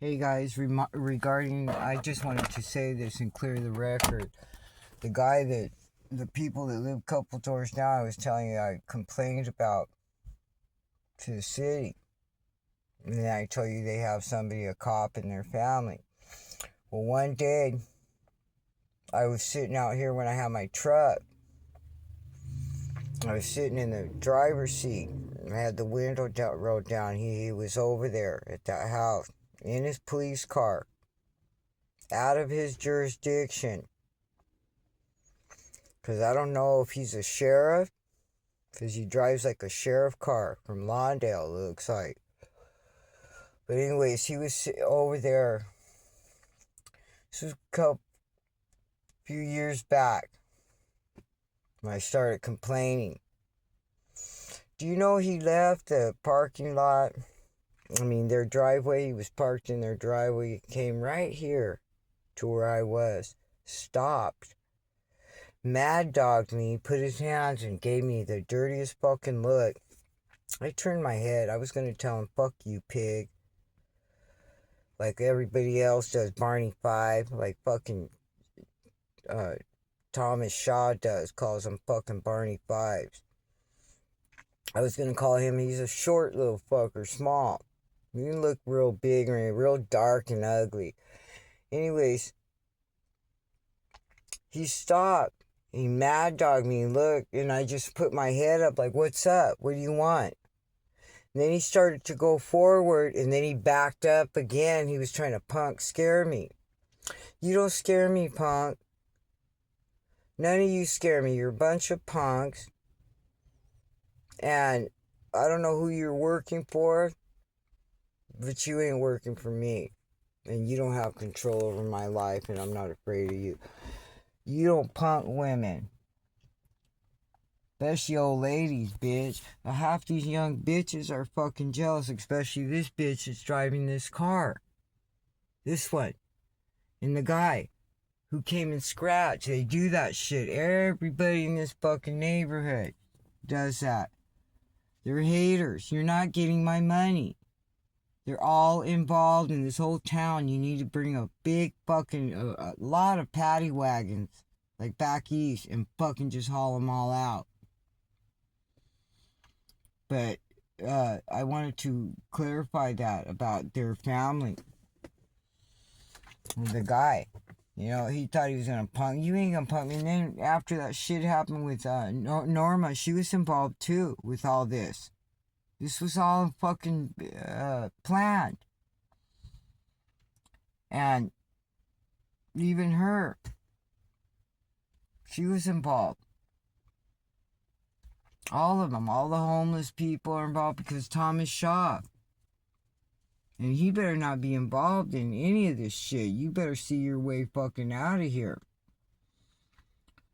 Hey guys, regarding, I just wanted to say this and clear the record. The people that live a couple doors down, I was telling you, I complained about to the city. And then I told you they have somebody, a cop in their family. Well, one day, I was sitting out here when I had my truck. I was sitting in the driver's seat. I had the window rolled down. He was over there at that house in his police car, out of his jurisdiction. Because I don't know if he's a sheriff, because he drives like a sheriff car from Lawndale, it looks like. But anyways, he was over there. This was a few years back when I started complaining. Do you know he left the parking lot? Their driveway. He was parked in their driveway. Came right here to where I was. Stopped. Mad dogged me, put his hands and gave me the dirtiest fucking look. I turned my head. I was going to tell him, fuck you, pig. Like everybody else does, Barney Five. Like fucking Thomas Shaw does, calls him fucking Barney Fives. I was going to call him, he's a short little fucker, small. He didn't look real big or real dark and ugly. Anyways, he stopped. He mad dogged me, looked, and I just put my head up like, what's up? What do you want? And then he started to go forward, and then he backed up again. He was trying to scare me. You don't scare me, punk. None of you scare me. You're a bunch of punks. And I don't know who you're working for, but you ain't working for me. And you don't have control over my life, and I'm not afraid of you. You don't punk women. Especially old ladies, bitch. Half these young bitches are fucking jealous, especially this bitch that's driving this car. This one. And the guy who came and scratched. They do that shit. Everybody in this fucking neighborhood does that. They're haters. You're not getting my money. They're all involved in this whole town. You need to bring a big fucking, a lot of paddy wagons, like back east, and fucking just haul them all out. But I wanted to clarify that about their family. The guy, he thought he was going to punk. You ain't going to punk me. And then after that shit happened with Norma, she was involved too with all this. This was all fucking planned. And even her, she was involved. All of them, all the homeless people are involved because Thomas Shaw. And he better not be involved in any of this shit. You better see your way fucking out of here.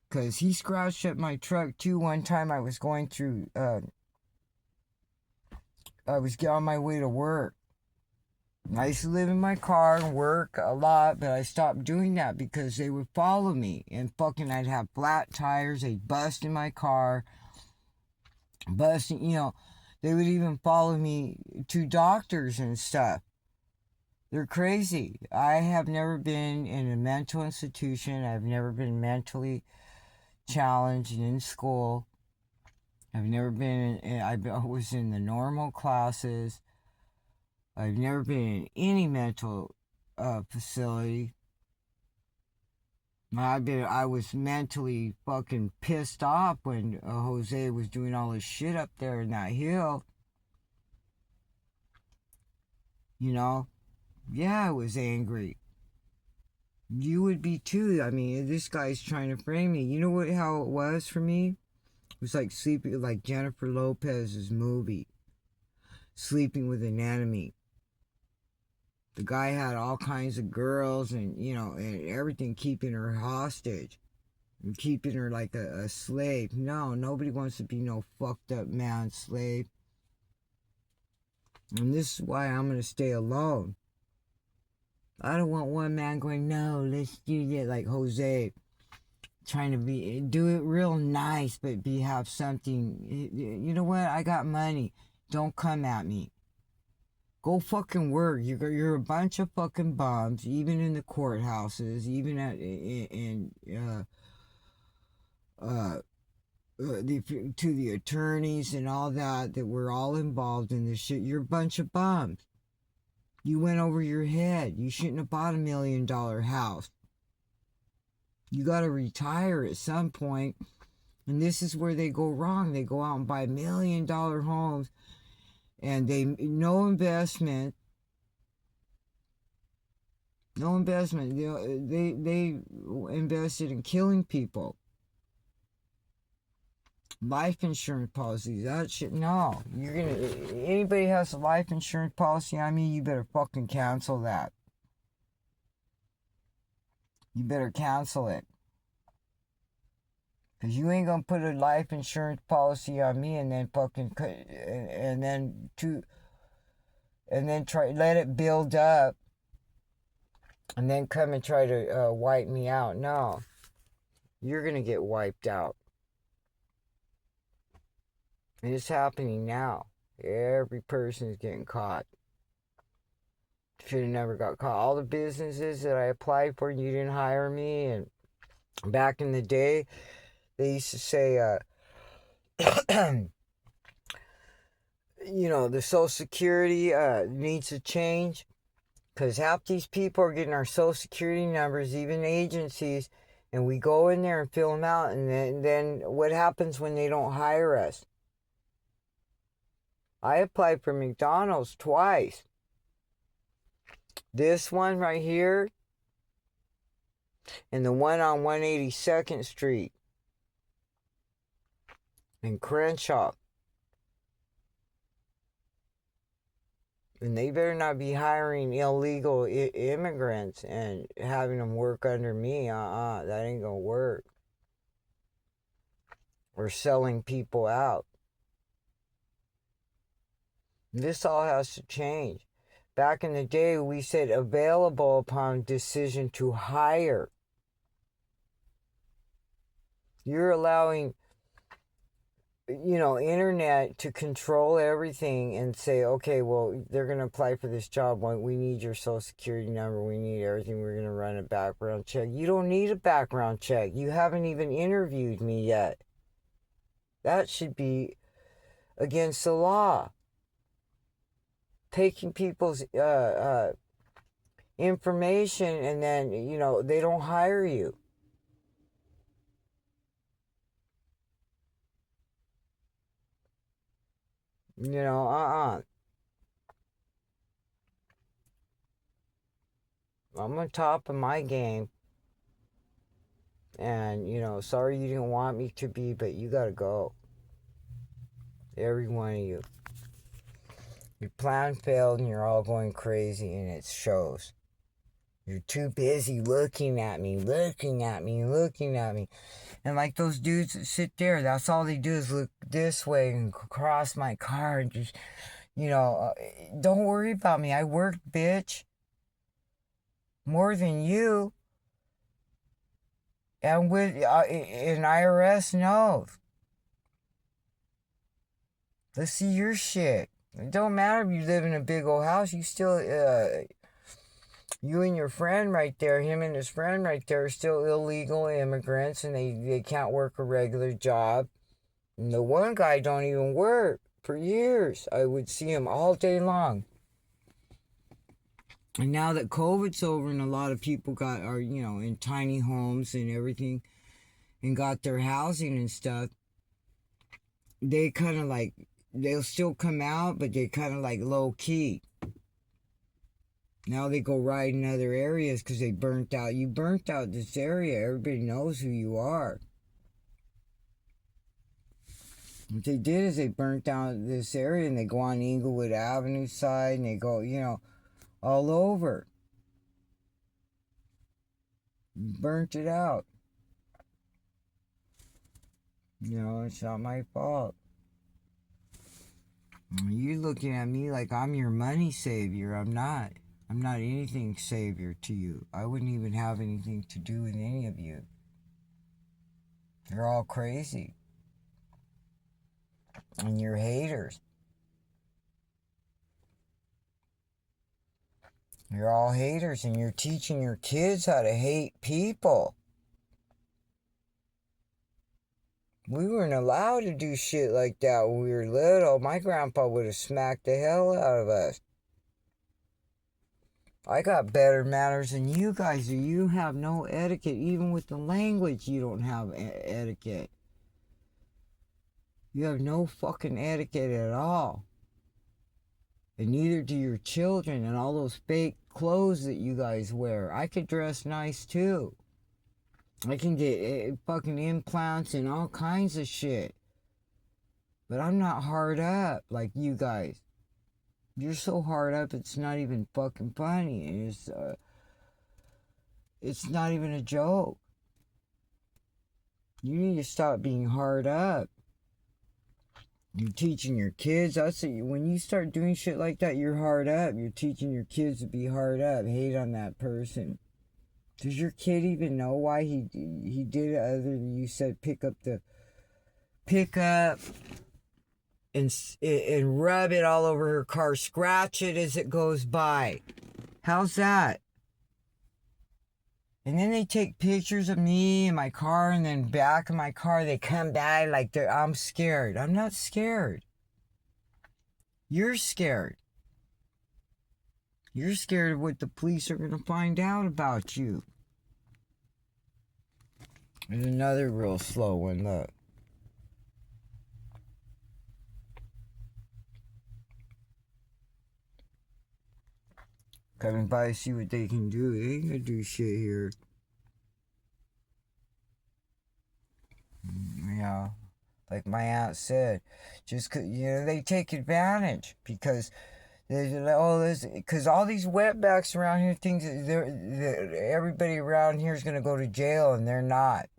Because he scratched up my truck too. One time I was going through, I was on my way to work. I used to live in my car and work a lot, but I stopped doing that because they would follow me. And fucking I'd have flat tires, they'd bust in my car. Busting, they would even follow me to doctors and stuff. They're crazy. I have never been in a mental institution. I've never been mentally challenged in school. I've never been I was in the normal classes. I've never been in any mental facility. I was mentally fucking pissed off when Jose was doing all this shit up there in that hill. Yeah, I was angry. You would be too. This guy's trying to frame me. You know how it was for me? It was like sleeping, like Jennifer Lopez's movie, Sleeping with an Enemy. The guy had all kinds of girls and, and everything, keeping her hostage. And keeping her like a slave. No, nobody wants to be no fucked up man slave. And this is why I'm going to stay alone. I don't want one man going, no, let's do it like Jose. Trying to do it real nice, but have something. You know what? I got money. Don't come at me. Go fucking work. You're a bunch of fucking bums, even in the courthouses, even to the attorneys and all that were all involved in this shit. You're a bunch of bums. You went over your head. You shouldn't have bought $1 million house. You got to retire at some point. And this is where they go wrong. They go out and buy $1 million homes, and no investment. No investment. They invested in killing people. Life insurance policies, that shit, no. Anybody has a life insurance policy on me, you better fucking cancel that. You better cancel it. Because you ain't gonna put a life insurance policy on me and then fucking, and then let it build up and then come and try to wipe me out. No. You're gonna get wiped out. And it's happening now. Every person is getting caught. Should have never got caught. All the businesses that I applied for, you didn't hire me. And back in the day, they used to say, the Social Security needs to change. Because half these people are getting our Social Security numbers, even agencies, and we go in there and fill them out. And then what happens when they don't hire us? I applied for McDonald's twice. This one right here and the one on 182nd Street in Crenshaw. And they better not be hiring illegal immigrants and having them work under me. That ain't gonna work. Or selling people out. This all has to change. Back in the day, we said available upon decision to hire. You're allowing, internet to control everything and say, okay, well, they're going to apply for this job. We need your Social Security number. We need everything. We're going to run a background check. You don't need a background check. You haven't even interviewed me yet. That should be against the law. Taking people's information and then, they don't hire you. I'm on top of my game. And, sorry you didn't want me to be, but you gotta go. Every one of you. Your plan failed and you're all going crazy and it shows. You're too busy looking at me. And like those dudes that sit there, that's all they do is look this way and cross my car and just, don't worry about me. I worked, bitch. More than you. And IRS knows. Let's see your shit. It don't matter if you live in a big old house. You still, you and your friend right there, him and his friend right there are still illegal immigrants and they can't work a regular job. And the one guy don't even work for years. I would see him all day long. And now that COVID's over and a lot of people are in tiny homes and everything and got their housing and stuff, they kind of like, they'll still come out, but they kind of like low key. Now they go ride in other areas because they burnt out. You burnt out this area. Everybody knows who you are. What they did is they burnt out this area and they go on Inglewood Avenue side and they go, all over. Burnt it out. It's not my fault. You're looking at me like I'm your money savior. I'm not. I'm not anything savior to you. I wouldn't even have anything to do with any of you. You're all crazy. And you're haters. You're all haters, and you're teaching your kids how to hate people. We weren't allowed to do shit like that when we were little. My grandpa would have smacked the hell out of us. I got better manners than you guys do. You have no etiquette. Even with the language, you don't have etiquette. You have no fucking etiquette at all. And neither do your children and all those fake clothes that you guys wear. I could dress nice too. I can get fucking implants and all kinds of shit. But I'm not hard up like you guys. You're so hard up, it's not even fucking funny. It's not even a joke. You need to stop being hard up. You're teaching your kids. When you start doing shit like that, you're hard up. You're teaching your kids to be hard up. Hate on that person. Does your kid even know why he did it other than you said pick up and rub it all over her car, scratch it as it goes by? How's that? And then they take pictures of me and my car, and then back of my car they come back like I'm scared. I'm not scared. You're scared. You're scared of what the police are going to find out about you. There's another real slow one, look. Coming by to see what they can do. They ain't gonna do shit here. Yeah, like my aunt said, just they take advantage because because all these wetbacks around here think that everybody around here is gonna go to jail, and they're not.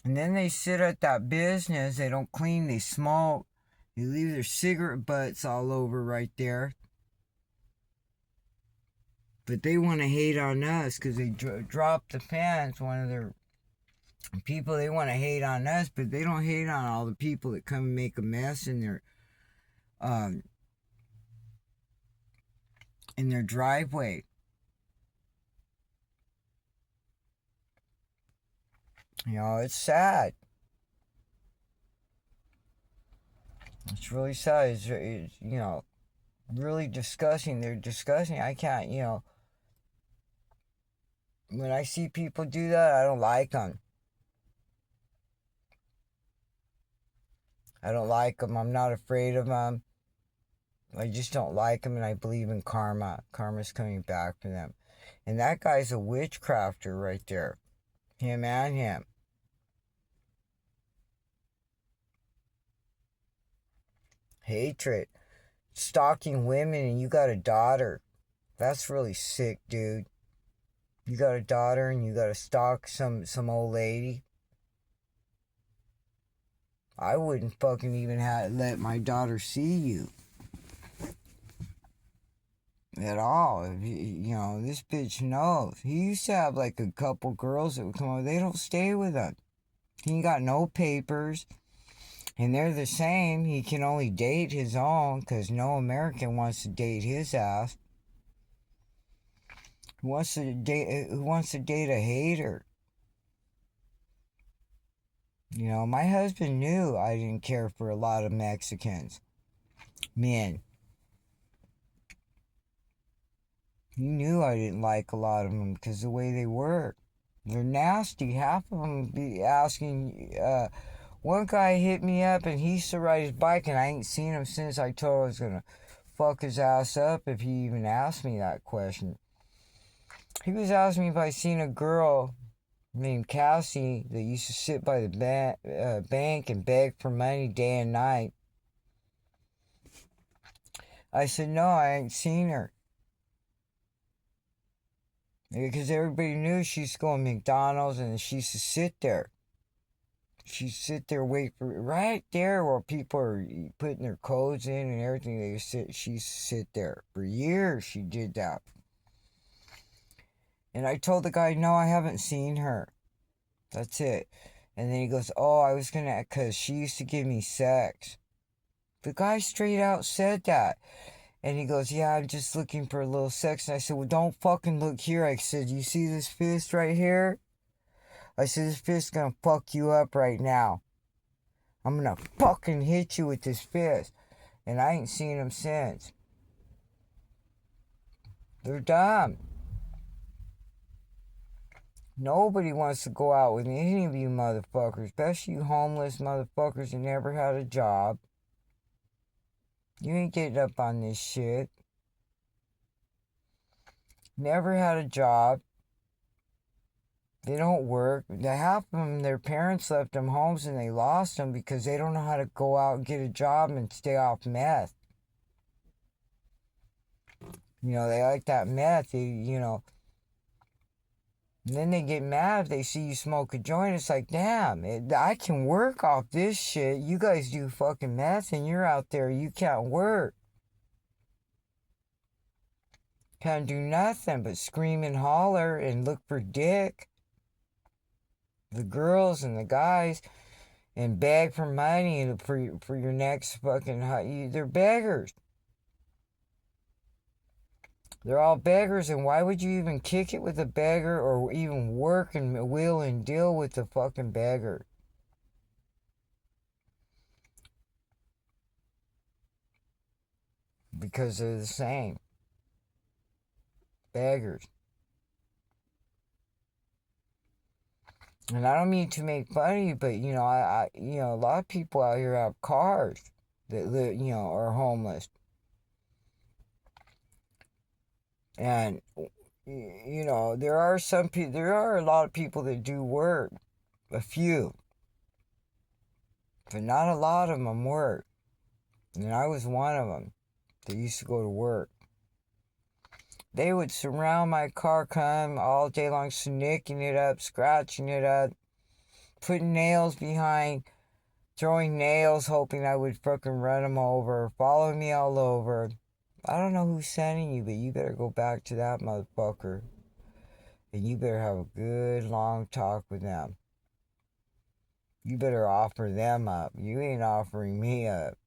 And then they sit at that business. They don't clean. They smoke. They leave their cigarette butts all over right there. But they want to hate on us because they dropped the fence. One of their people, they want to hate on us, but they don't hate on all the people that come and make a mess in their driveway. You know, it's sad. It's really sad. It's really disgusting. They're disgusting. I can't, when I see people do that, I don't like them. I don't like them. I'm not afraid of them. I just don't like them, and I believe in karma. Karma's coming back for them. And that guy's a witchcrafter right there. Him and him. Hatred. Stalking women, and you got a daughter. That's really sick, dude. You got a daughter and you got to stalk some old lady. I wouldn't fucking even let my daughter see you. At all. This bitch knows. He used to have like a couple girls that would come over. They don't stay with him. He ain't got no papers. And they're the same. He can only date his own because no American wants to date his ass. Who wants to date a hater? My husband knew I didn't care for a lot of Mexicans. Men. He knew I didn't like a lot of them because the way they were. They're nasty. Half of them be asking. One guy hit me up and he used to ride his bike, and I ain't seen him since. I told him I was going to fuck his ass up if he even asked me that question. He was asking me if I seen a girl named Cassie that used to sit by the bank and beg for money day and night. I said, no, I ain't seen her. Because everybody knew she used to go to McDonald's and she used to sit there. She'd sit there, wait for right there where people are putting their codes in and everything. She used to sit there. For years she did that. And I told the guy, no, I haven't seen her. That's it. And then he goes, oh, I was going to, because she used to give me sex. The guy straight out said that. And he goes, yeah, I'm just looking for a little sex. And I said, well, don't fucking look here. I said, you see this fist right here? I said, this fist is gonna fuck you up right now. I'm gonna fucking hit you with this fist. And I ain't seen them since. They're dumb. Nobody wants to go out with any of you motherfuckers, especially you homeless motherfuckers who never had a job. You ain't getting up on this shit. Never had a job. They don't work. Half of them, their parents left them homes and they lost them because they don't know how to go out and get a job and stay off meth. You know, they like that meth, and then they get mad if they see you smoke a joint. It's like, damn, I can work off this shit. You guys do fucking meth and you're out there, you can't work. Can't do nothing but scream and holler and look for dick. The girls and the guys, and beg for money for your next fucking... They're beggars. They're all beggars, and why would you even kick it with a beggar or even work and will and deal with the fucking beggar? Because they're the same. Beggars. And I don't mean to make fun of you, but, a lot of people out here have cars that live, are homeless. And, there are a lot of people that do work. A few. But not a lot of them work. And I was one of them that used to go to work. They would surround my car, come all day long, snicking it up, scratching it up, putting nails behind, throwing nails, hoping I would fucking run them over, following me all over. I don't know who's sending you, but you better go back to that motherfucker. And you better have a good long talk with them. You better offer them up. You ain't offering me up.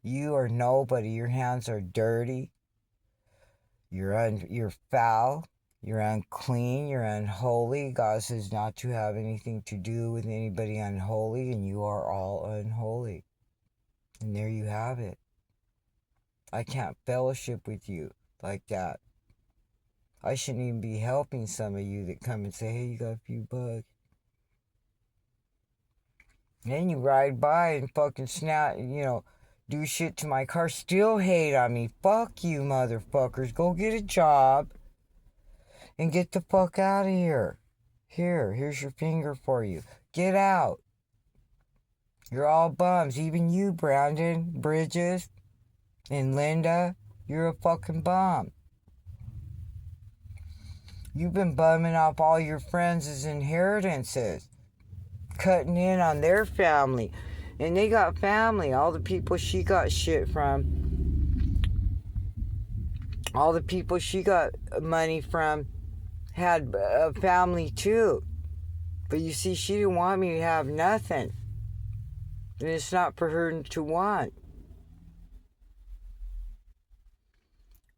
You are nobody. Your hands are dirty. You're foul. You're unclean. You're unholy. God says not to have anything to do with anybody unholy, and you are all unholy. And there you have it. I can't fellowship with you like that. I shouldn't even be helping some of you that come and say, hey, you got a few bucks. And then you ride by and fucking do shit to my car. Still hate on me. Fuck you, motherfuckers. Go get a job and get the fuck out of here. Here's your finger for you. Get out. You're all bums. Even you, Brandon, Bridges, and Linda. You're a fucking bum. You've been bumming off all your friends' inheritances. Cutting in on their family. And they got family. All the people she got shit from. All the people she got money from had a family too. But you see, she didn't want me to have nothing. And it's not for her to want.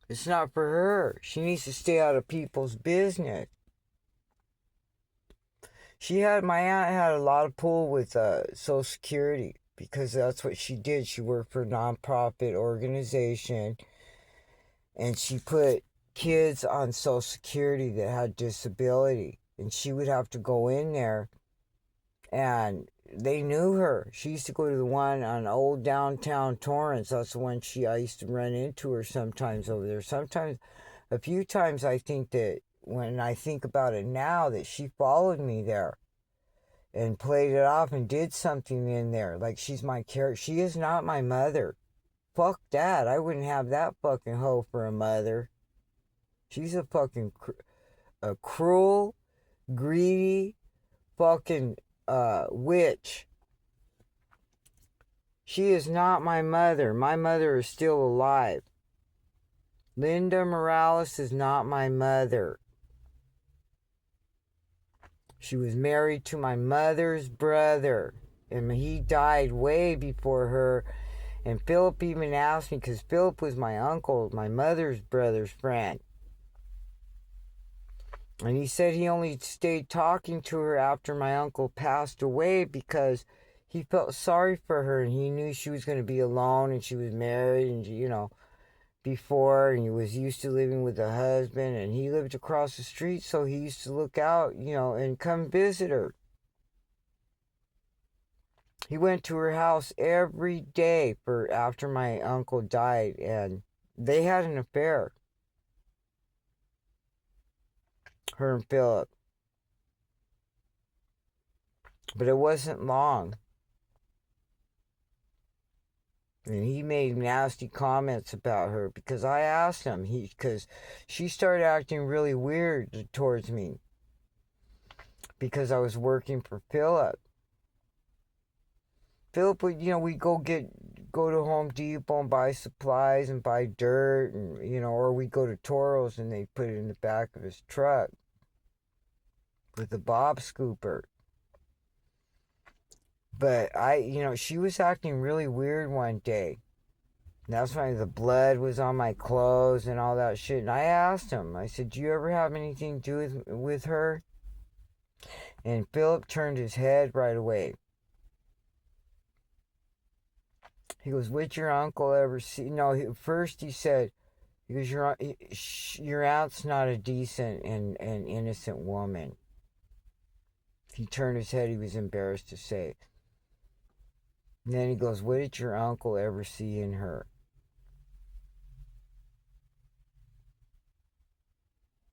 It's not for her. She needs to stay out of people's business. My aunt had a lot of pull with Social Security because that's what she did. She worked for a nonprofit organization and she put kids on Social Security that had disability. And she would have to go in there and they knew her. She used to go to the one on old downtown Torrance. That's the one I used to run into her sometimes over there. A few times I think that when I think about it now, that she followed me there and played it off and did something in there. Like she's my character. She is not my mother. Fuck that. I wouldn't have that fucking hoe for a mother. She's a fucking a cruel, greedy, fucking witch. She is not my mother. My mother is still alive. Linda Morales is not my mother. She was married to my mother's brother, and he died way before her, And Philip even asked me, because Philip was my uncle, my mother's brother's friend. And he said he only stayed talking to her after my uncle passed away because he felt sorry for her and he knew she was going to be alone and she was married and, before, and he was used to living with a husband and he lived across the street, so he used to look out, and come visit her. He went to her house every day for after my uncle died, and they had an affair, her and Philip. But it wasn't long. And he made nasty comments about her because I asked him, because she started acting really weird towards me because I was working for Philip. Philip would, we'd go to Home Depot and buy supplies and buy dirt, and, or we'd go to Toro's and they'd put it in the back of his truck with the bob scooper. But she was acting really weird one day. And that's why the blood was on my clothes and all that shit. And I asked him, I said, do you ever have anything to do with her? And Philip turned his head right away. He goes, would your uncle ever see? No, first he said, because your aunt's not a decent and innocent woman. He turned his head. He was embarrassed to say. And then he goes, what did your uncle ever see in her?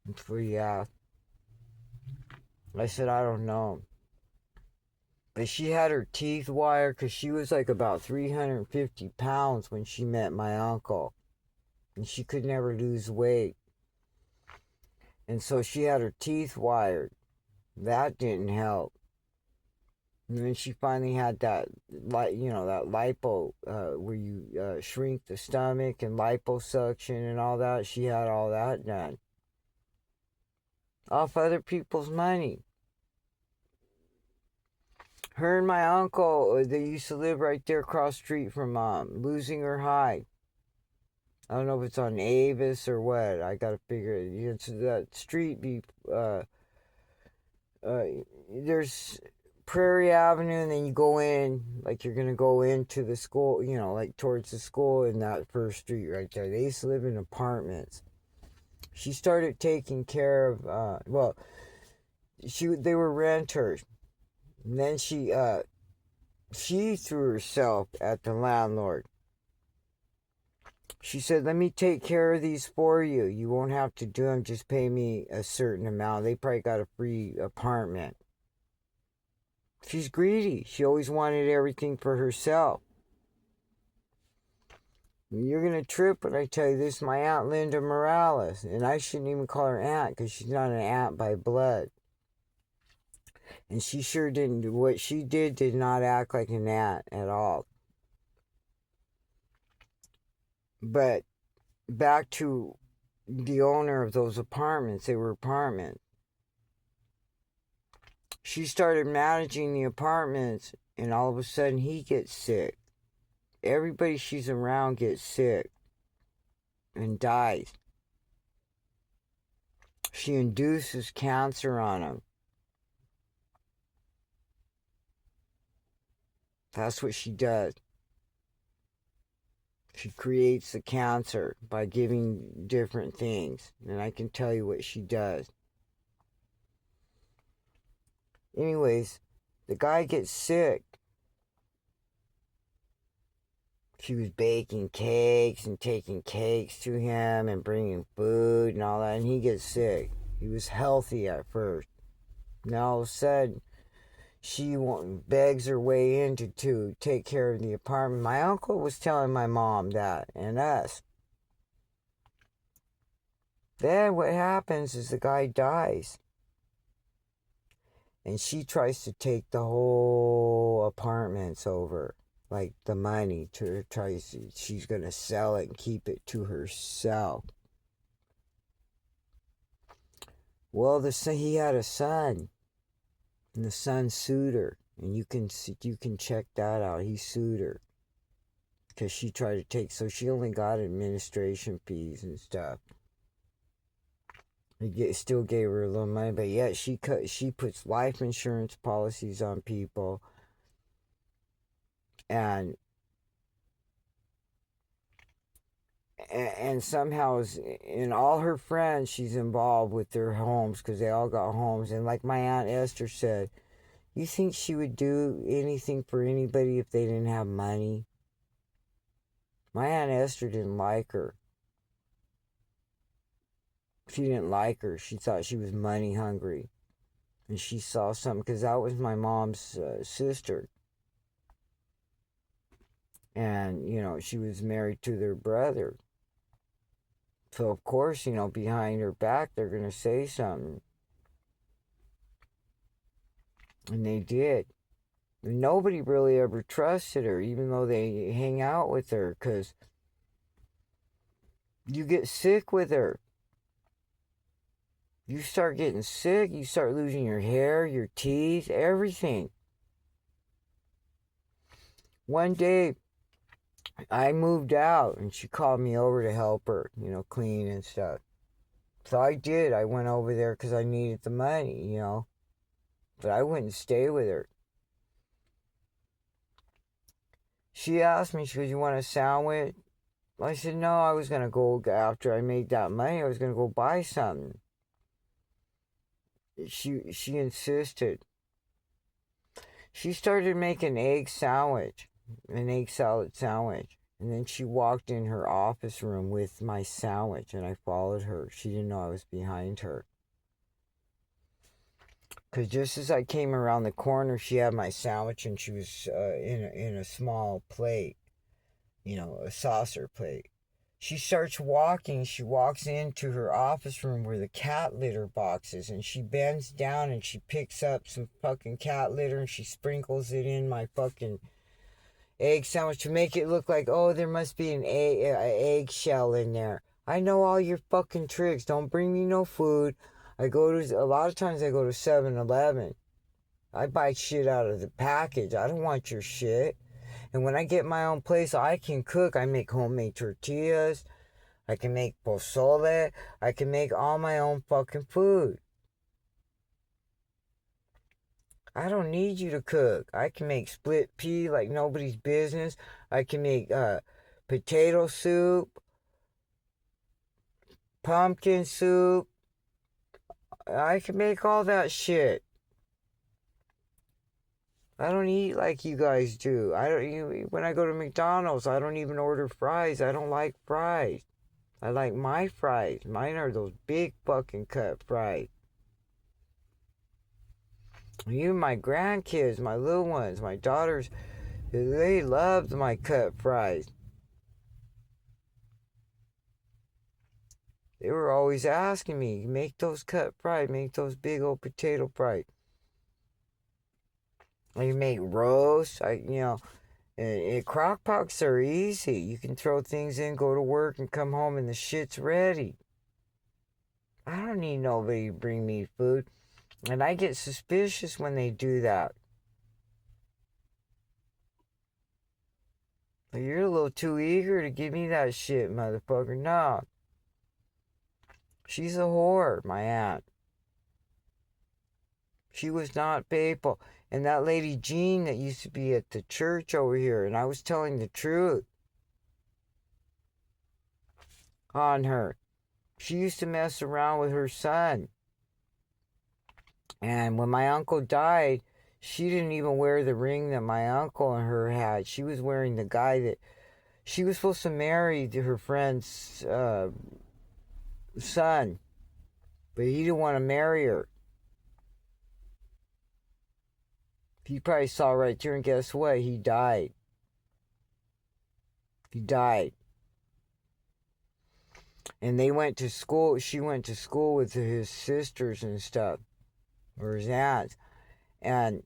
That's what he asked. I said, I don't know. But she had her teeth wired because she was like about 350 pounds when she met my uncle. And she could never lose weight. And so she had her teeth wired. That didn't help. And then she finally had that, that lipo, where you shrink the stomach and liposuction and all that. She had all that done. Off other people's money. Her and my uncle, they used to live right there across the street from Losing Her High. I don't know if it's on Avis or what. I gotta figure it. It's that street. There's Prairie Avenue, and then you go in, like you're gonna go into the school, like towards the school in that first street right there. They used to live in apartments. She started taking care of, they were renters. And then she threw herself at the landlord. She said, let me take care of these for you. You won't have to do them. Just pay me a certain amount. They probably got a free apartment. She's greedy. She always wanted everything for herself. You're going to trip when I tell you this. My Aunt Linda Morales. And I shouldn't even call her aunt because she's not an aunt by blood. And she sure didn't. What she did not act like an aunt at all. But back to the owner of those apartments. They were apartments. She started managing the apartments, and all of a sudden he gets sick. Everybody she's around gets sick and dies. She induces cancer on them. That's what she does. She creates the cancer by giving different things. And I can tell you what she does. Anyways, the guy gets sick. She was baking cakes and taking cakes to him and bringing food and all that. And he gets sick. He was healthy at first. Now all of a sudden, she begs her way in to take care of the apartment. My uncle was telling my mom that and us. Then what happens is the guy dies. And she tries to take the whole apartments over. Like the money. She's going to sell it and keep it to herself. Well, he had a son. And the son sued her. And you can check that out. He sued her. because she tried to take, so she only got administration fees and stuff. Still gave her a little money, but yet she puts life insurance policies on people, and somehow in all her friends she's involved with their homes because they all got homes. And like my Aunt Esther said, you think she would do anything for anybody if they didn't have money? My Aunt Esther didn't like her. She didn't like her. She thought she was money hungry. And she saw something, because that was my mom's sister. And, she was married to their brother. So, of course, behind her back, they're going to say something. And they did. And nobody really ever trusted her, even though they hang out with her, because you get sick with her. You start getting sick, you start losing your hair, your teeth, everything. One day, I moved out, and she called me over to help her, clean and stuff. So I did. I went over there because I needed the money, But I wouldn't stay with her. She asked me, she goes, you want a sandwich? I said, no, I was going to go, after I made that money, I was going to go buy something. She insisted. She started making an egg salad sandwich. And then she walked in her office room with my sandwich, and I followed her. She didn't know I was behind her. Because just as I came around the corner, she had my sandwich, and she was in a small plate, a saucer plate. She starts walking. She walks into her office room where the cat litter box is, and she bends down and she picks up some fucking cat litter and she sprinkles it in my fucking egg sandwich to make it look like, oh, there must be an eggshell in there. I know all your fucking tricks. Don't bring me no food. A lot of times I go to 7-Eleven. I buy shit out of the package. I don't want your shit. And when I get my own place, I can cook. I make homemade tortillas. I can make pozole. I can make all my own fucking food. I don't need you to cook. I can make split pea like nobody's business. I can make potato soup, pumpkin soup. I can make all that shit. I don't eat like you guys do. When I go to McDonald's, I don't even order fries. I don't like fries. I like my fries. Mine are those big fucking cut fries. Even my grandkids, my little ones, my daughters, they loved my cut fries. They were always asking me, make those cut fries, make those big old potato fries. You make roast, crock pots are easy. You can throw things in, go to work, and come home, and the shit's ready. I don't need nobody to bring me food. And I get suspicious when they do that. You're a little too eager to give me that shit, motherfucker. No. She's a whore, my aunt. She was not faithful. And that lady Jean that used to be at the church over here, and I was telling the truth on her. She used to mess around with her son. And when my uncle died, she didn't even wear the ring that my uncle and her had. She was wearing the guy that she was supposed to marry to her friend's son. But he didn't want to marry her. He probably saw right through, and guess what? He died. He died. And they went to school. She went to school with his sisters and stuff, or his aunts. And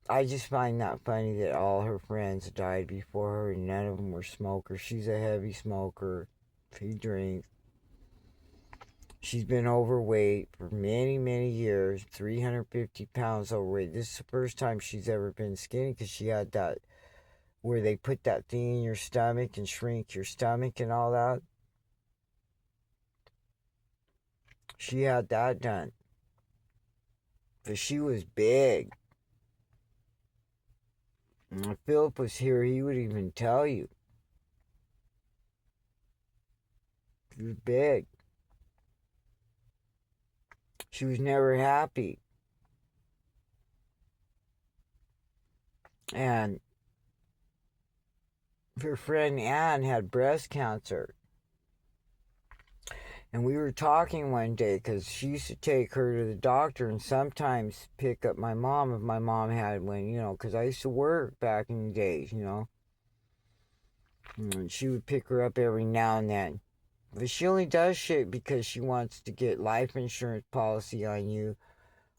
I just find that funny that all her friends died before her, and none of them were smokers. She's a heavy smoker. She drinks. She's been overweight for many, many years, 350 pounds overweight. This is the first time she's ever been skinny because she had that where they put that thing in your stomach and shrink your stomach and all that. She had that done. But she was big. And if Philip was here, he would even tell you. She was big. She was never happy. And her friend Ann had breast cancer. And we were talking one day because she used to take her to the doctor and sometimes pick up my mom if my mom had one, because I used to work back in the days, And she would pick her up every now and then. But she only does shit because she wants to get life insurance policy on you.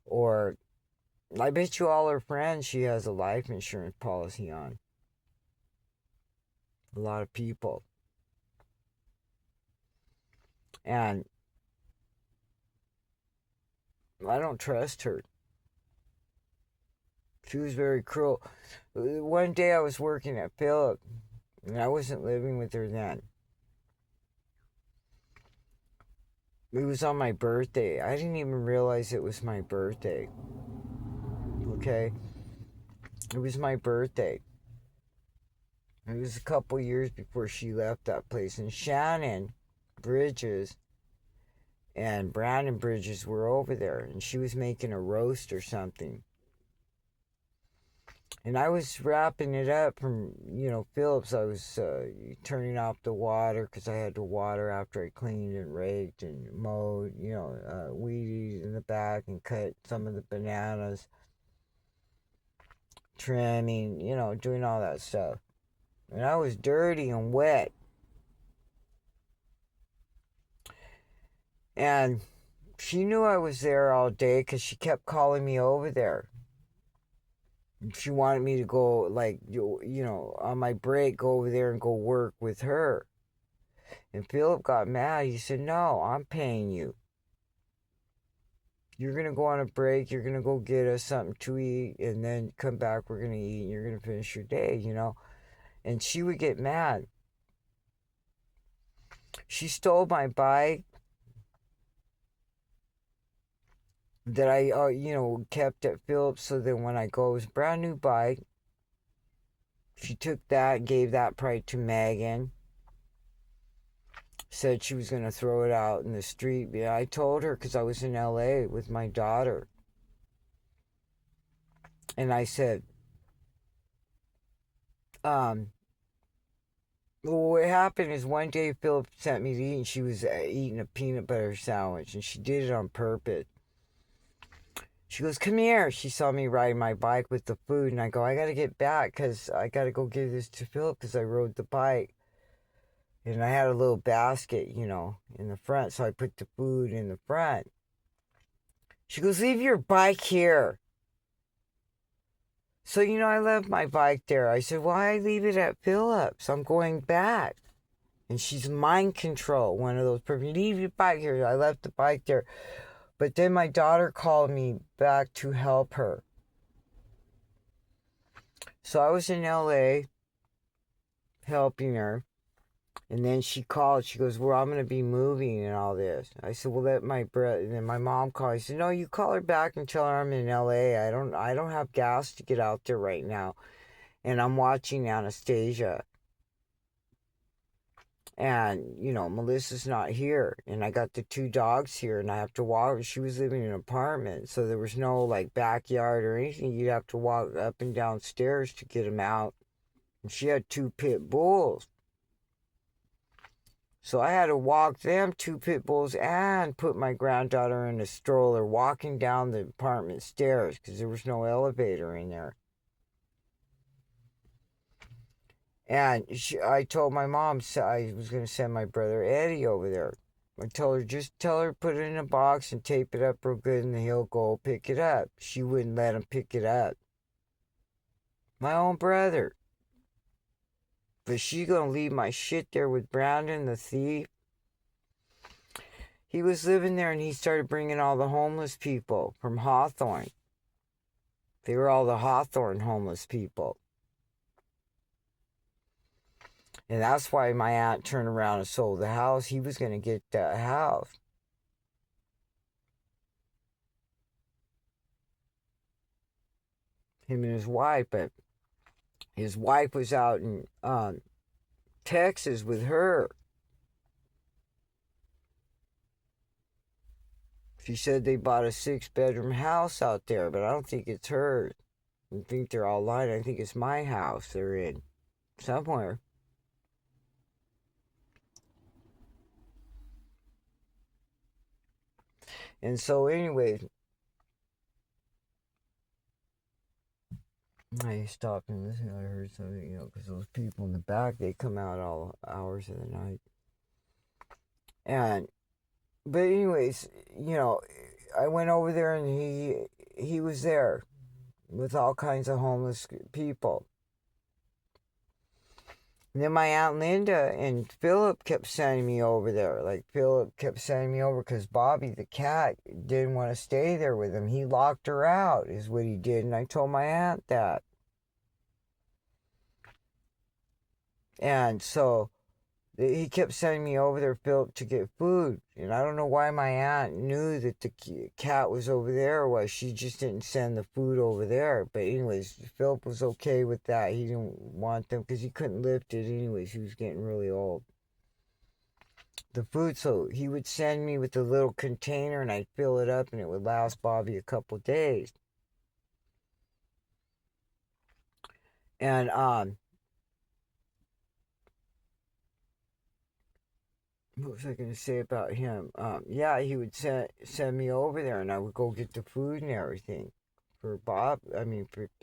Or I bet you all her friends she has a life insurance policy on. A lot of people. And I don't trust her. She was very cruel. One day I was working at Philip, and I wasn't living with her then. It was on my birthday. I didn't even realize it was my birthday. Okay? It was my birthday. It was a couple years before she left that place. And Shannon Bridges and Brandon Bridges were over there. And she was making a roast or something. And I was wrapping it up from, Phillips. I was turning off the water because I had to water after I cleaned and raked and mowed, weeded in the back and cut some of the bananas, trimming, doing all that stuff. And I was dirty and wet. And she knew I was there all day because she kept calling me over there. She wanted me to go, on my break, go over there and go work with her. And Philip got mad. He said, no, I'm paying you. You're going to go on a break. You're going to go get us something to eat. And then come back. We're going to eat. And you're going to finish your day, And she would get mad. She stole my bike that I, kept at Phillips. So then when I go, it was a brand new bike. She took that and gave that probably to Megan. Said she was going to throw it out in the street. Yeah, I told her because I was in LA with my daughter. And I said, what happened is one day Philip sent me to eat and she was eating a peanut butter sandwich and she did it on purpose. She goes, come here. She saw me riding my bike with the food and I go, I got to get back because I got to go give this to Philip because I rode the bike. And I had a little basket, in the front. So I put the food in the front. She goes, leave your bike here. So, I left my bike there. I said, why leave it at Phillips? I'm going back. And she's mind control, one of those perfect, leave your bike here. I left the bike there. But then my daughter called me back to help her. So I was in LA helping her. And then she called. She goes, well, I'm going to be moving and all this. I said, well, let my brother. And then my mom called. I said, no, you call her back and tell her I'm in LA. I don't have gas to get out there right now. And I'm watching Anastasia. And, Melissa's not here. And I got the 2 dogs here and I have to walk. She was living in an apartment. So there was no backyard or anything. You'd have to walk up and down stairs to get them out. And she had 2 pit bulls. So I had to walk them 2 pit bulls and put my granddaughter in a stroller walking down the apartment stairs because there was no elevator in there. And I told my mom I was going to send my brother Eddie over there. I told her, just tell her, put it in a box and tape it up real good and he'll go pick it up. She wouldn't let him pick it up. My own brother. But she's going to leave my shit there with Brandon, the thief. He was living there and he started bringing all the homeless people from Hawthorne. They were all the Hawthorne homeless people. And that's why my aunt turned around and sold the house. He was going to get that house. Him and his wife, but his wife was out in Texas with her. She said they bought a 6-bedroom house out there, but I don't think it's hers. I think they're all lying. I think it's my house they're in somewhere. And so, anyway, I stopped and listened. I heard something, because those people in the back, they come out all hours of the night. But anyways, I went over there and he was there with all kinds of homeless people. And then my Aunt Linda and Philip kept sending me over there. Like, Philip kept sending me over because Bobby, the cat, didn't want to stay there with him. He locked her out, is what he did. And I told my aunt that. And so he kept sending me over there, Philip, to get food. And I don't know why my aunt knew that the cat was over there, or why she just didn't send the food over there. But anyways, Philip was okay with that. He didn't want them because he couldn't lift it anyways. He was getting really old. The food, so he would send me with a little container and I'd fill it up and it would last Bobby a couple days. And what was I going to say about him? Yeah, he would send me over there and I would go get the food and everything for for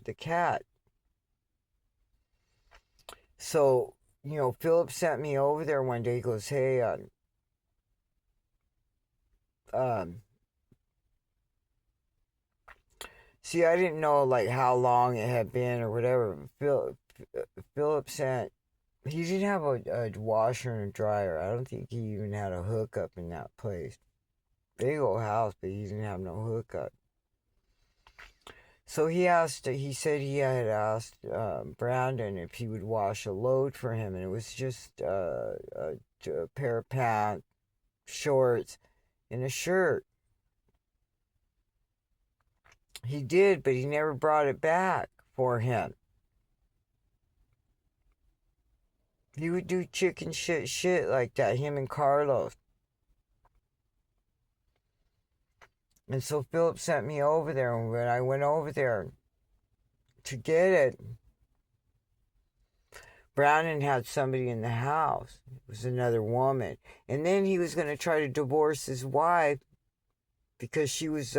the cat. So, Philip sent me over there one day. He goes, hey, see, I didn't know, like, how long it had been or whatever. Philip sent, he didn't have a washer and a dryer. I don't think he even had a hookup in that place. Big old house, but he didn't have no hookup. So he said he had asked Brandon if he would wash a load for him, and it was just a pair of pants, shorts, and a shirt. He did, but he never brought it back for him. He would do chicken shit like that, him and Carlos. And so Philip sent me over there, and when I went over there to get it, Brandon had somebody in the house. It was another woman. And then he was going to try to divorce his wife because she was,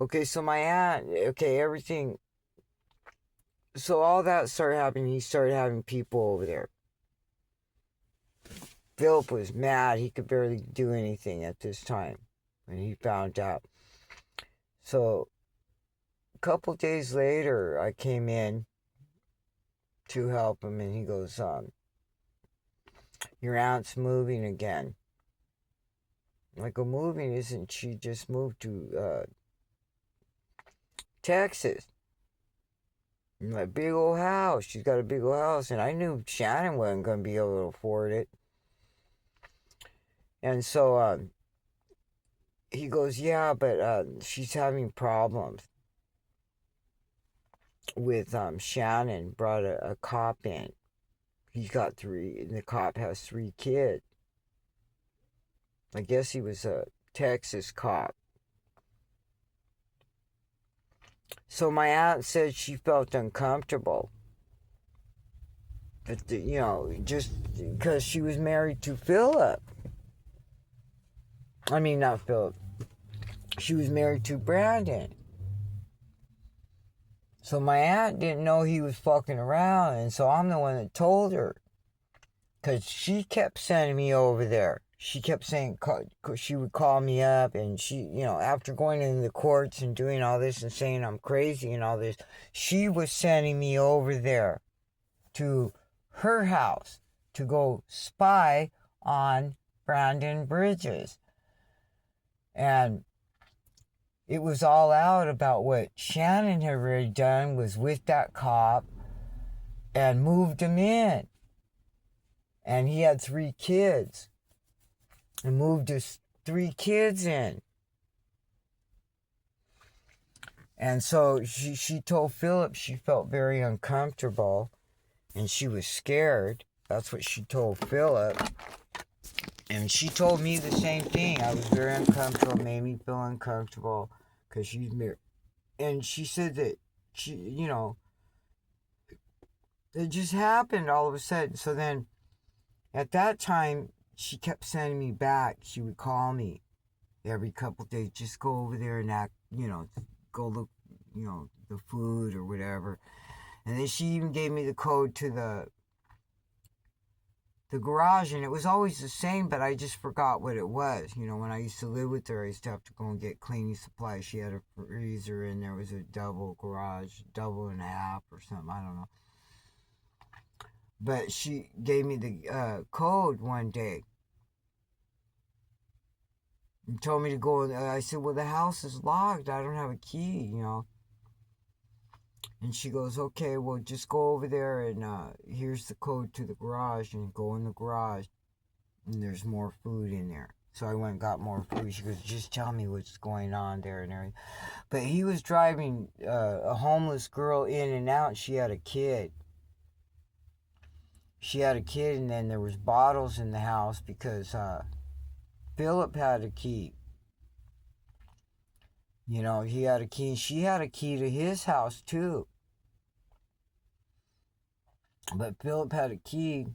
okay, so my aunt, okay, everything. So all that started happening. He started having people over there. Philip was mad. He could barely do anything at this time when he found out. So a couple days later, I came in to help him, and he goes, your aunt's moving again. I go, moving? Isn't she just moved to Texas? A big old house. She's got a big old house, and I knew Shannon wasn't going to be able to afford it. And so he goes, yeah, but she's having problems with Shannon. Brought a cop in. He's got 3, and the cop has 3 kids. I guess he was a Texas cop. So my aunt said she felt uncomfortable. But, just because she was married to Philip. I mean, not Philip. She was married to Brandon. So my aunt didn't know he was fucking around, and so I'm the one that told her. Because she kept sending me over there. She kept saying she would call me up, and she, after going into the courts and doing all this and saying I'm crazy and all this, she was sending me over there to her house to go spy on Brandon Bridges. And it was all out about what Shannon had already done, was with that cop and moved him in. And he had 3 kids. And moved his 3 kids in. And so she told Philip she felt very uncomfortable. And she was scared. That's what she told Philip. And she told me the same thing. I was very uncomfortable. Made me feel uncomfortable. Because she's married. And she said that she, it just happened all of a sudden. So then, at that time, she kept sending me back. She would call me every couple days. Just go over there and act, go look, the food or whatever. And then she even gave me the code to the garage, and it was always the same, but I just forgot what it was. When I used to live with her, I used to have to go and get cleaning supplies. She had a freezer, and there was a double garage, double and a half or something, I don't know. But she gave me the code one day and told me to go. I said, well, the house is locked. I don't have a key, And she goes, okay, well, just go over there and here's the code to the garage, and go in the garage, and there's more food in there. So I went and got more food. She goes, just tell me what's going on there and everything. But he was driving a homeless girl in and out. She had a kid. And then there was bottles in the house because Philip had a key. He had a key, and she had a key to his house too. But Philip had a key,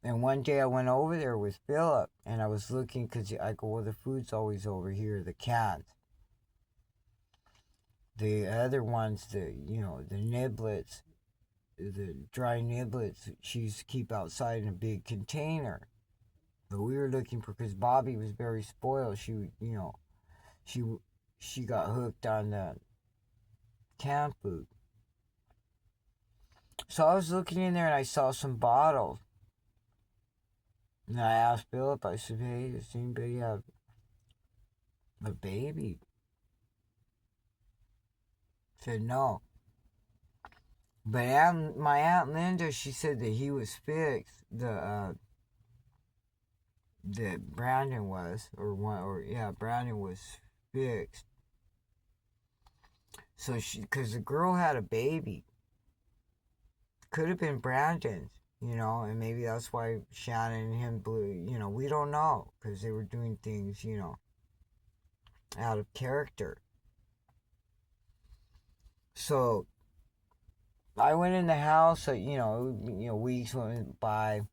and one day I went over there with Philip, and I was looking, because I go, well, the food's always over here, the cans. The other ones, the niblets, the dry niblets, she used to keep outside in a big container. But we were looking for, because Bobby was very spoiled. She got hooked on the canned food. So I was looking in there, and I saw some bottles. And I asked Philip, I said, hey, does anybody have a baby? He said, no. But my Aunt Linda, she said that he was fixed. That Brandon was, Brandon was fixed. So because the girl had a baby. Could have been Brandon's, and maybe that's why Shannon and him blew, we don't know, because they were doing things, out of character. So I went in the house, weeks went by.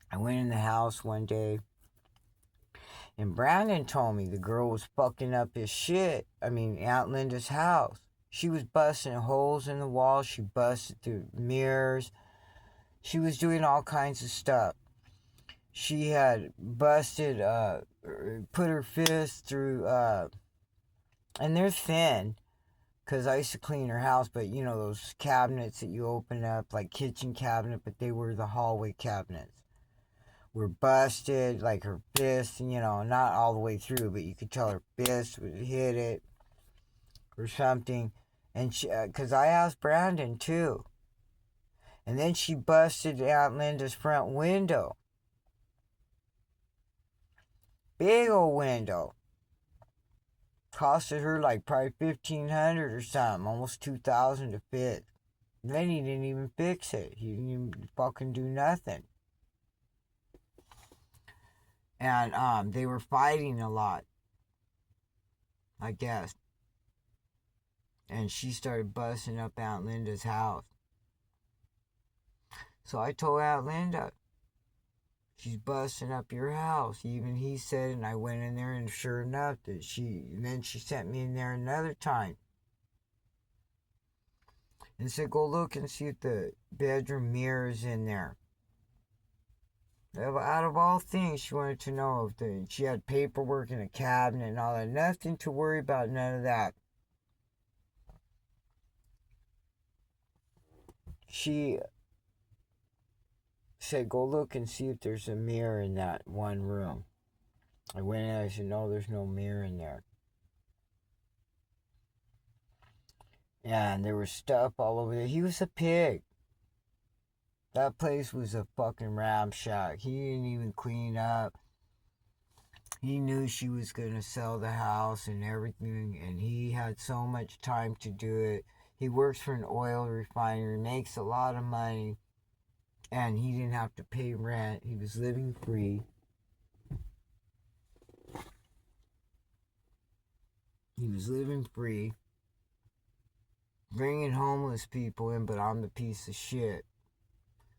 I went in the house one day, and Brandon told me the girl was fucking up his shit. Aunt Linda's house. She was busting holes in the walls. She busted through mirrors. She was doing all kinds of stuff. She had busted, put her fist through, and they're thin, because I used to clean her house, but those cabinets that you open up, like kitchen cabinet, but they were the hallway cabinets, were busted, like her fist, not all the way through, but you could tell her fist would hit it or something. And because I asked Brandon too. And then she busted Aunt Linda's front window. Big old window. Costed her like probably $1,500 or something, almost $2,000 to fix. Then he didn't even fix it. He didn't even fucking do nothing. And they were fighting a lot, I guess. And she started busting up Aunt Linda's house. So I told Aunt Linda, she's busting up your house. Even he said, and I went in there, and sure enough, then she sent me in there another time. And said, go look and see if the bedroom mirror is in there. Out of all things, she wanted to know if she had paperwork in a cabinet and all that. Nothing to worry about, none of that. She said, go look and see if there's a mirror in that one room. I went in, I said, no, there's no mirror in there. And there was stuff all over there. He was a pig. That place was a fucking ramshack. He didn't even clean up. He knew she was going to sell the house and everything, and he had so much time to do it. He works for an oil refinery, makes a lot of money, and he didn't have to pay rent. He was living free. He was living free, bringing homeless people in, but I'm the piece of shit.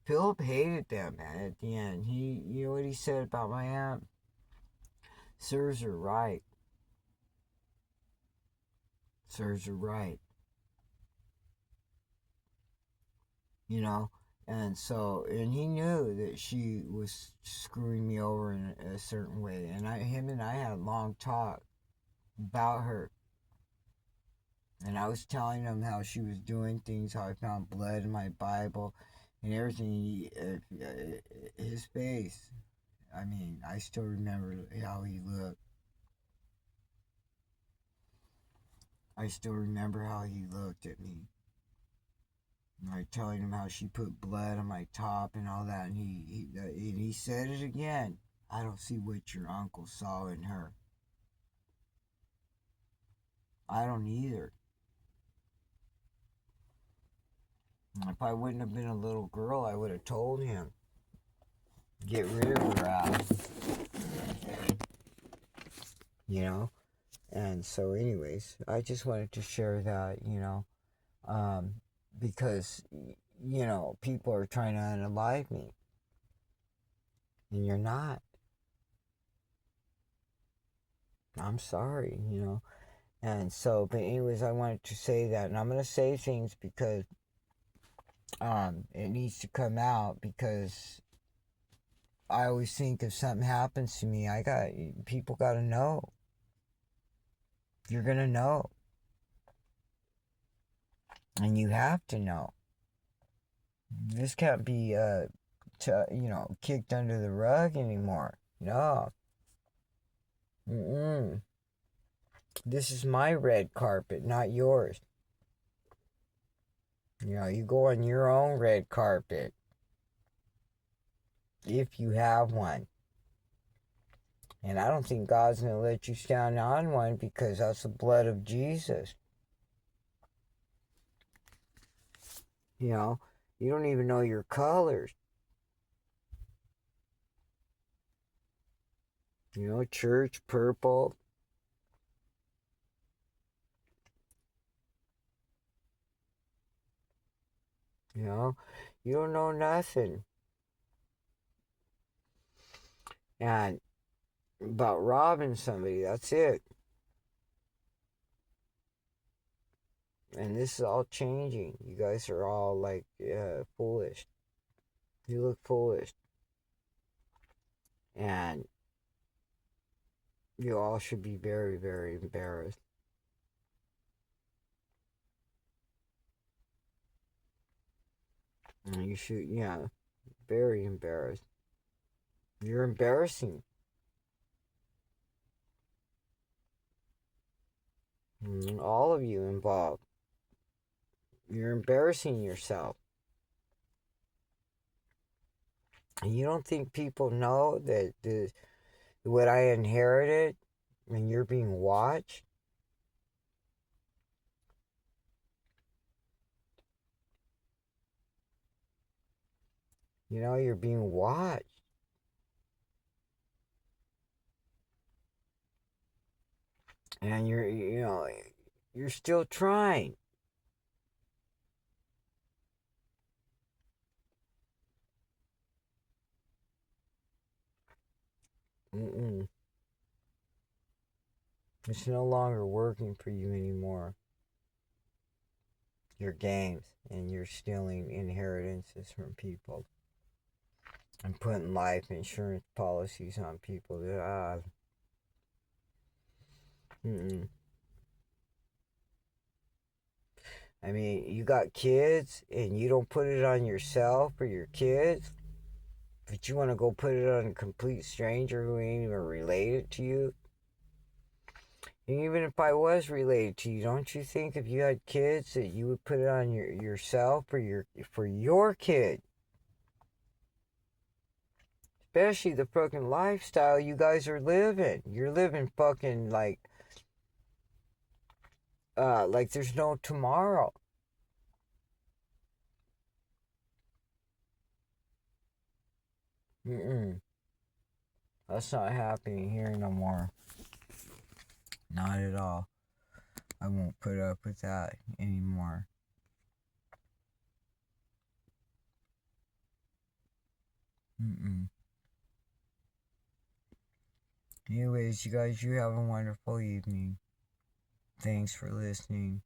Philip hated them, man, at the end. You know what he said about my aunt? Sirs are right. Sirs are right. You know? And so, and he knew that she was screwing me over in a certain way. And him and I had a long talk about her. And I was telling him how she was doing things, how I found blood in my Bible and everything. His face, I mean, I still remember how he looked. I still remember how he looked at me. And I telling him how she put blood on my top and all that. And he said it again. I don't see what your uncle saw in her. I don't either. If I wouldn't have been a little girl, I would have told him. Get rid of her ass. You know? And so anyways, I just wanted to share that, because, people are trying to unalive me. And you're not. I'm sorry, And so, but anyways, I wanted to say that. And I'm going to say things because it needs to come out, because I always think if something happens to me, people got to know. You're going to know. And you have to know. This can't be, kicked under the rug anymore. No. This is my red carpet, not yours. You go on your own red carpet. If you have one. And I don't think God's going to let you stand on one, because that's the blood of Jesus. You don't even know your colors. Church purple. You don't know nothing. And about robbing somebody, that's it. And this is all changing. You guys are all like foolish. You look foolish. And you all should be very, very embarrassed. And you should, very embarrassed. You're embarrassing. All of you involved. You're embarrassing yourself. And you don't think people know that what I inherited, and you're being watched? You're being watched. And you're still trying. It's no longer working for you anymore. Your games, and you're stealing inheritances from people. And putting life insurance policies on people that, I mean, you got kids, and you don't put it on yourself or your kids, but you want to go put it on a complete stranger who ain't even related to you. And even if I was related to you, don't you think if you had kids that you would put it on yourself or for your kid? especially the fucking lifestyle you guys are living. You're living fucking like there's no tomorrow. Mm-mm. That's not happening here no more. Not at all. I won't put up with that anymore. Mm-mm. Anyways, you guys, you have a wonderful evening. Thanks for listening.